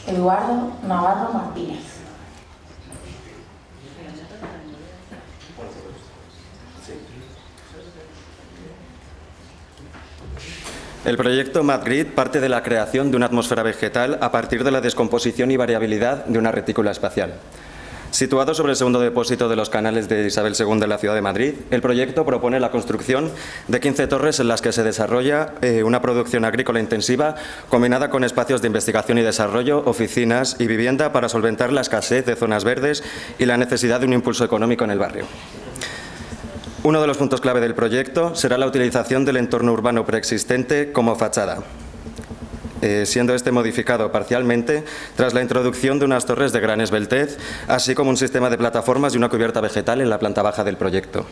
Eduardo Navarro Martínez. El proyecto MadGrid parte de la creación de una atmósfera vegetal a partir de la descomposición y variabilidad de una retícula espacial. Situado sobre el segundo depósito de los canales de Isabel II en la ciudad de Madrid, el proyecto propone la construcción de 15 torres en las que se desarrolla una producción agrícola intensiva combinada con espacios de investigación y desarrollo, oficinas y vivienda para solventar la escasez de zonas verdes y la necesidad de un impulso económico en el barrio. Uno de los puntos clave del proyecto será la utilización del entorno urbano preexistente como fachada, siendo este modificado parcialmente tras la introducción de unas torres de gran esbeltez, así como un sistema de plataformas y una cubierta vegetal en la planta baja del proyecto.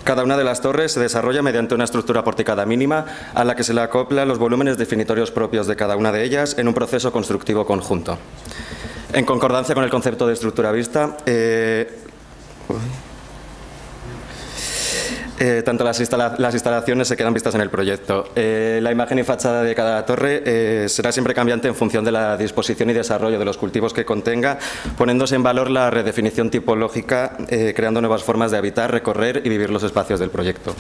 Cada una de las torres se desarrolla mediante una estructura porticada mínima a la que se le acoplan los volúmenes definitorios propios de cada una de ellas en un proceso constructivo conjunto. En concordancia con el concepto de estructura vista, tanto las instalaciones se quedan vistas en el proyecto. La imagen y fachada de cada torre será siempre cambiante en función de la disposición y desarrollo de los cultivos que contenga, poniéndose en valor la redefinición tipológica, creando nuevas formas de habitar, recorrer y vivir los espacios del proyecto.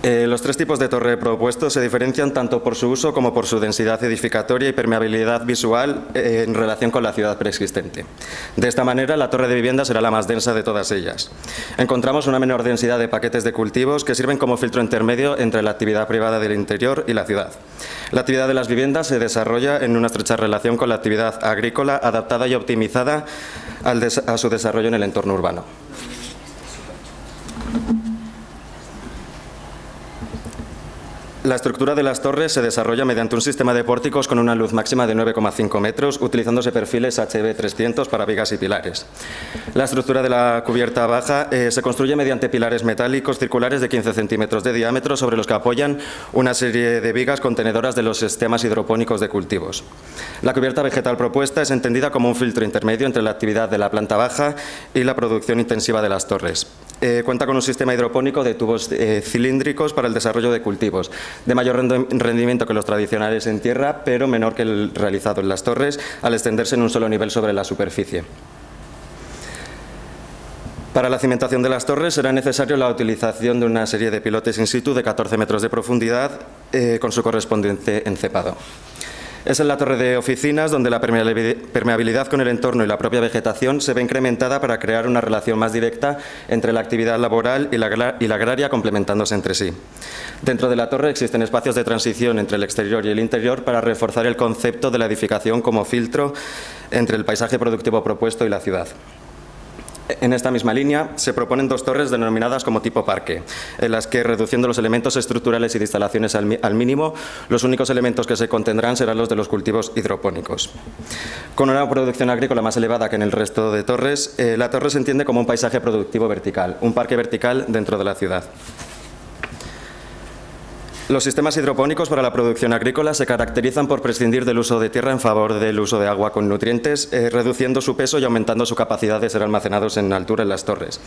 Los tres tipos de torre propuestos se diferencian tanto por su uso como por su densidad edificatoria y permeabilidad visual en relación con la ciudad preexistente. De esta manera, la torre de vivienda será la más densa de todas ellas. Encontramos una menor densidad de paquetes de cultivos que sirven como filtro intermedio entre la actividad privada del interior y la ciudad. La actividad de las viviendas se desarrolla en una estrecha relación con la actividad agrícola adaptada y optimizada a su desarrollo en el entorno urbano. La estructura de las torres se desarrolla mediante un sistema de pórticos con una luz máxima de 9,5 metros, utilizándose perfiles HB300 para vigas y pilares. La estructura de la cubierta baja se construye mediante pilares metálicos circulares de 15 centímetros de diámetro sobre los que apoyan una serie de vigas contenedoras de los sistemas hidropónicos de cultivos. La cubierta vegetal propuesta es entendida como un filtro intermedio entre la actividad de la planta baja y la producción intensiva de las torres. Cuenta con un sistema hidropónico de tubos cilíndricos para el desarrollo de cultivos, de mayor rendimiento que los tradicionales en tierra, pero menor que el realizado en las torres, al extenderse en un solo nivel sobre la superficie. Para la cimentación de las torres será necesario la utilización de una serie de pilotes in situ de 14 metros de profundidad con su correspondiente encepado. Es en la torre de oficinas donde la permeabilidad con el entorno y la propia vegetación se ve incrementada para crear una relación más directa entre la actividad laboral y la agraria, complementándose entre sí. Dentro de la torre existen espacios de transición entre el exterior y el interior para reforzar el concepto de la edificación como filtro entre el paisaje productivo propuesto y la ciudad. En esta misma línea se proponen dos torres denominadas como tipo parque, en las que, reduciendo los elementos estructurales y de instalaciones al mínimo, los únicos elementos que se contendrán serán los de los cultivos hidropónicos. Con una producción agrícola más elevada que en el resto de torres, la torre se entiende como un paisaje productivo vertical, un parque vertical dentro de la ciudad. Los sistemas hidropónicos para la producción agrícola se caracterizan por prescindir del uso de tierra en favor del uso de agua con nutrientes, reduciendo su peso y aumentando su capacidad de ser almacenados en altura en las torres.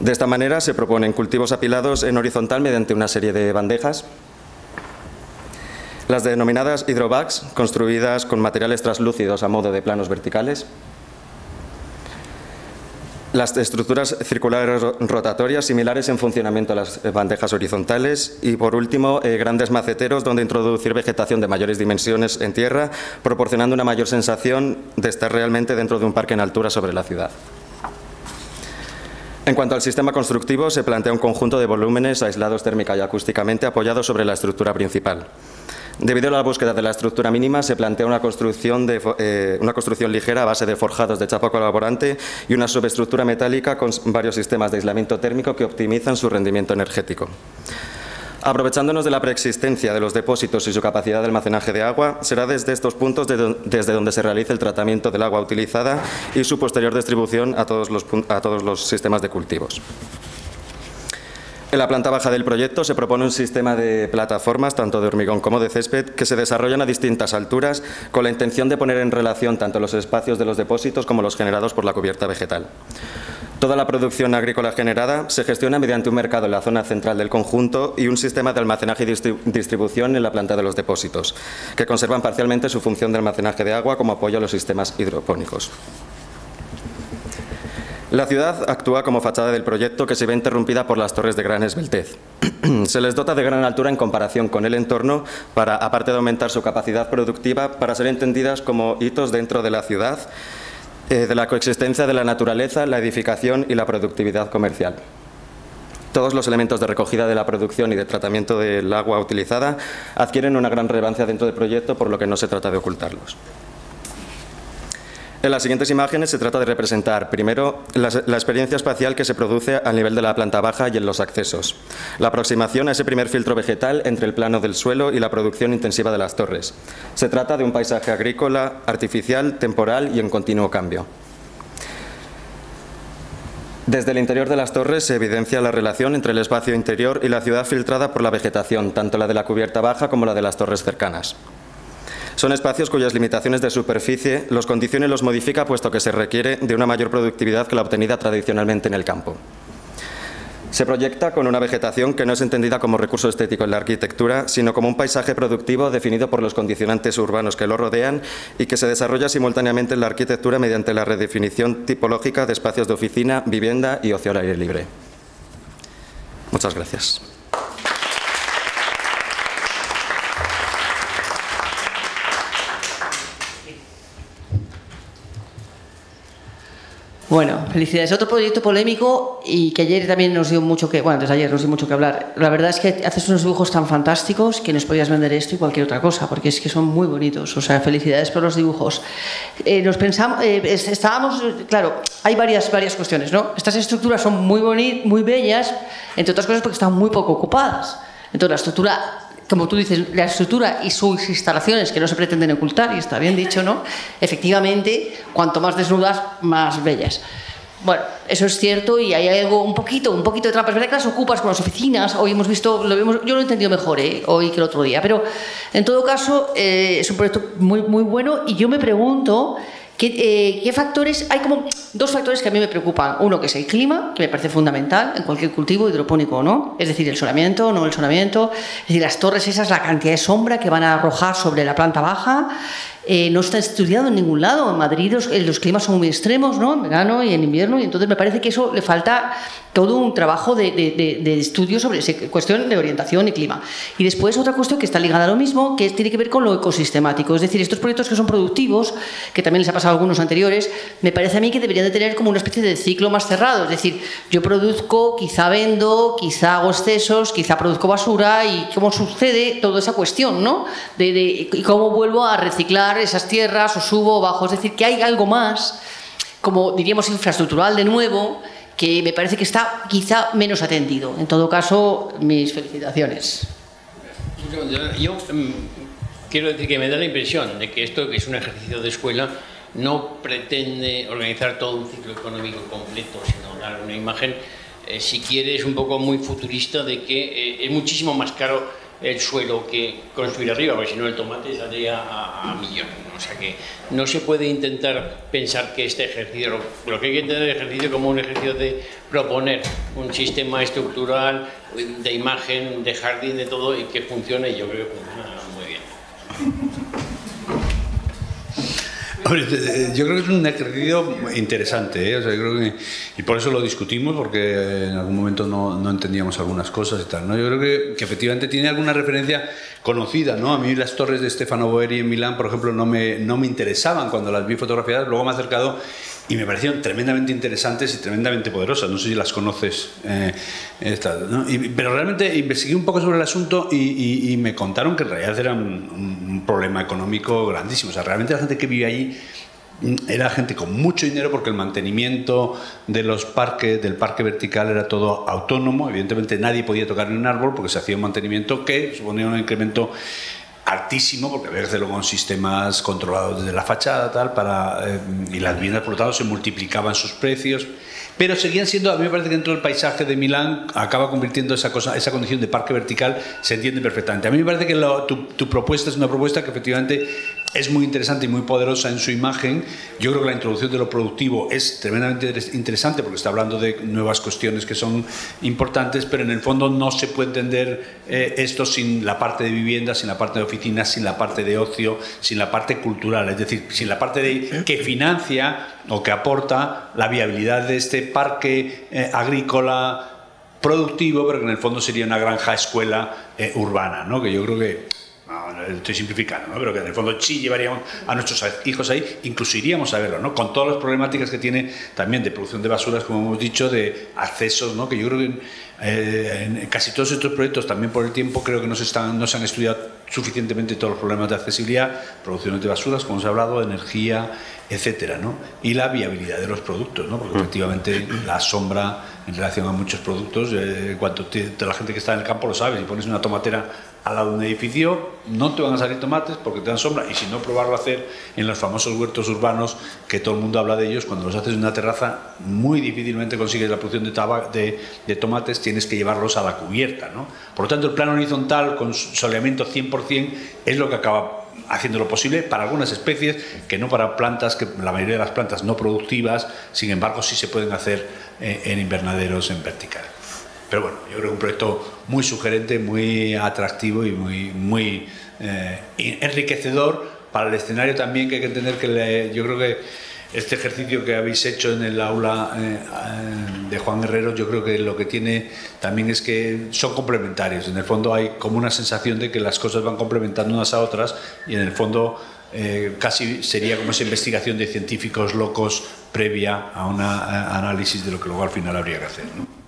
De esta manera se proponen cultivos apilados en horizontal mediante una serie de bandejas, las denominadas hydrobags, construidas con materiales translúcidos a modo de planos verticales. Las estructuras circulares rotatorias similares en funcionamiento a las bandejas horizontales y, por último, grandes maceteros donde introducir vegetación de mayores dimensiones en tierra, proporcionando una mayor sensación de estar realmente dentro de un parque en altura sobre la ciudad. En cuanto al sistema constructivo, se plantea un conjunto de volúmenes aislados térmica y acústicamente apoyados sobre la estructura principal. Debido a la búsqueda de la estructura mínima, se plantea una construcción ligera a base de forjados de chapa colaborante y una subestructura metálica con varios sistemas de aislamiento térmico que optimizan su rendimiento energético. Aprovechándonos de la preexistencia de los depósitos y su capacidad de almacenaje de agua, será desde estos puntos desde donde se realice el tratamiento del agua utilizada y su posterior distribución a todos los sistemas de cultivos. En la planta baja del proyecto se propone un sistema de plataformas, tanto de hormigón como de césped, que se desarrollan a distintas alturas con la intención de poner en relación tanto los espacios de los depósitos como los generados por la cubierta vegetal. Toda la producción agrícola generada se gestiona mediante un mercado en la zona central del conjunto y un sistema de almacenaje y distribución en la planta de los depósitos, que conservan parcialmente su función de almacenaje de agua como apoyo a los sistemas hidropónicos. La ciudad actúa como fachada del proyecto, que se ve interrumpida por las torres de gran esbeltez. Se les dota de gran altura en comparación con el entorno para, aparte de aumentar su capacidad productiva, para ser entendidas como hitos dentro de la ciudad, de la coexistencia de la naturaleza, la edificación y la productividad comercial. Todos los elementos de recogida de la producción y de tratamiento del agua utilizada adquieren una gran relevancia dentro del proyecto, por lo que no se trata de ocultarlos. En las siguientes imágenes se trata de representar, primero, la experiencia espacial que se produce al nivel de la planta baja y en los accesos. La aproximación a ese primer filtro vegetal entre el plano del suelo y la producción intensiva de las torres. Se trata de un paisaje agrícola, artificial, temporal y en continuo cambio. Desde el interior de las torres se evidencia la relación entre el espacio interior y la ciudad filtrada por la vegetación, tanto la de la cubierta baja como la de las torres cercanas. Son espacios cuyas limitaciones de superficie los condiciona y los modifica, puesto que se requiere de una mayor productividad que la obtenida tradicionalmente en el campo. Se proyecta con una vegetación que no es entendida como recurso estético en la arquitectura, sino como un paisaje productivo definido por los condicionantes urbanos que lo rodean y que se desarrolla simultáneamente en la arquitectura mediante la redefinición tipológica de espacios de oficina, vivienda y ocio al aire libre. Muchas gracias. Bueno, felicidades. Otro proyecto polémico y que ayer también nos dio mucho que... Bueno, desde ayer nos dio mucho que hablar. La verdad es que haces unos dibujos tan fantásticos que nos podías vender esto y cualquier otra cosa, porque es que son muy bonitos. O sea, felicidades por los dibujos. Nos pensamos... estábamos... Claro, hay varias cuestiones, ¿no? Estas estructuras son muy bellas, entre otras cosas porque están muy poco ocupadas. Entonces, la estructura... Como tú dices, la estructura y sus instalaciones que no se pretenden ocultar, y está bien dicho, ¿no? Efectivamente, cuanto más desnudas, más bellas. Bueno, eso es cierto y hay algo, un poquito de trampa. Es verdad que las ocupas con las oficinas. Hoy hemos visto, yo lo he entendido mejor hoy que el otro día. Pero, en todo caso, es un proyecto muy bueno y yo me pregunto... ¿Qué factores? Hay como dos factores que a mí me preocupan. Uno, que es el clima, que me parece fundamental en cualquier cultivo hidropónico o no. Es decir, el solamiento, no el solamiento. Es decir, las torres esas, la cantidad de sombra que van a arrojar sobre la planta baja. No está estudiado en ningún lado. En Madrid los climas son muy extremos, ¿no? En verano y en invierno. Y entonces me parece que eso le falta todo un trabajo de estudio sobre esa cuestión de orientación y clima. Y después otra cuestión que está ligada a lo mismo, que tiene que ver con lo ecosistemático. Es decir, estos proyectos que son productivos, que también les ha pasado a algunos anteriores, me parece a mí que deberían de tener como una especie de ciclo más cerrado. Es decir, yo produzco, quizá vendo, quizá hago excesos, quizá produzco basura y cómo sucede toda esa cuestión, ¿no? Y cómo vuelvo a reciclar esas tierras o subo o bajo. Es decir, que hay algo más, como diríamos infraestructural de nuevo, que me parece que está quizá menos atendido. En todo caso, mis felicitaciones. Yo quiero decir que me da la impresión de que esto, que es un ejercicio de escuela, no pretende organizar todo un ciclo económico completo, sino dar una imagen, si quieres, un poco muy futurista de que es muchísimo más caro el suelo que construir arriba, porque si no el tomate saldría a millón. O sea que no se puede intentar pensar que este ejercicio, lo que hay que entender el ejercicio como un ejercicio de proponer un sistema estructural, de imagen, de jardín, de todo, y que funcione, y yo creo que funciona muy bien. Yo creo que es un ejercicio interesante, ¿eh? O sea, yo creo que, y por eso lo discutimos, porque en algún momento no entendíamos algunas cosas y tal, ¿no? Yo creo que efectivamente tiene alguna referencia conocida, ¿no? A mí las torres de Stefano Boeri en Milán, por ejemplo, no me interesaban cuando las vi fotografiadas. Luego me he acercado y me parecieron tremendamente interesantes y tremendamente poderosas. No sé si las conoces, ¿no? Pero realmente investigué un poco sobre el asunto y me contaron que en realidad era un problema económico grandísimo. O sea, realmente la gente que vive allí era gente con mucho dinero, porque el mantenimiento de los parques, del parque vertical, era todo autónomo. Evidentemente nadie podía tocar ni un árbol porque se hacía un mantenimiento que suponía un incremento altísimo, porque había que hacerlo con sistemas controlados desde la fachada, y las viviendas, por lo tanto, se multiplicaban sus precios, pero seguían siendo, a mí me parece que dentro del paisaje de Milán acaba convirtiendo esa condición de parque vertical, se entiende perfectamente. A mí me parece que tu propuesta es una propuesta que efectivamente es muy interesante y muy poderosa en su imagen. Yo creo que la introducción de lo productivo es tremendamente interesante porque está hablando de nuevas cuestiones que son importantes, pero en el fondo no se puede entender esto sin la parte de vivienda, sin la parte de oficinas, sin la parte de ocio, sin la parte cultural, es decir, sin la parte de que financia o que aporta la viabilidad de este parque agrícola productivo, pero que en el fondo sería una granja escuela urbana, ¿no? Que yo creo que, estoy simplificando, ¿no? Pero que en el fondo sí llevaríamos a nuestros hijos ahí, incluso iríamos a verlo, ¿no? Con todas las problemáticas que tiene también de producción de basuras, como hemos dicho, de accesos, ¿no? Que yo creo que en casi todos estos proyectos, también por el tiempo, creo que no se han estudiado suficientemente todos los problemas de accesibilidad, producciones de basuras, como os he hablado, energía, etcétera, ¿no? Y la viabilidad de los productos, ¿no? Porque efectivamente la sombra en relación a muchos productos, la gente que está en el campo lo sabe, si pones una tomatera al lado de un edificio no te van a salir tomates porque te dan sombra, y si no, probarlo a hacer en los famosos huertos urbanos que todo el mundo habla de ellos. Cuando los haces en una terraza muy difícilmente consigues la producción de tomates, tienes que llevarlos a la cubierta, ¿no? Por lo tanto, el plano horizontal con soleamiento 100% es lo que acaba haciéndolo posible para algunas especies, que no para plantas, que la mayoría de las plantas no productivas, sin embargo sí se pueden hacer en invernaderos en vertical. Pero bueno, yo creo que es un proyecto muy sugerente, muy atractivo y muy enriquecedor para el escenario también, que hay que entender que yo creo que este ejercicio que habéis hecho en el aula de Juan Herrero, yo creo que lo que tiene también es que son complementarios. En el fondo hay como una sensación de que las cosas van complementando unas a otras, y en el fondo casi sería como esa investigación de científicos locos previa a un análisis de lo que luego al final habría que hacer, ¿no?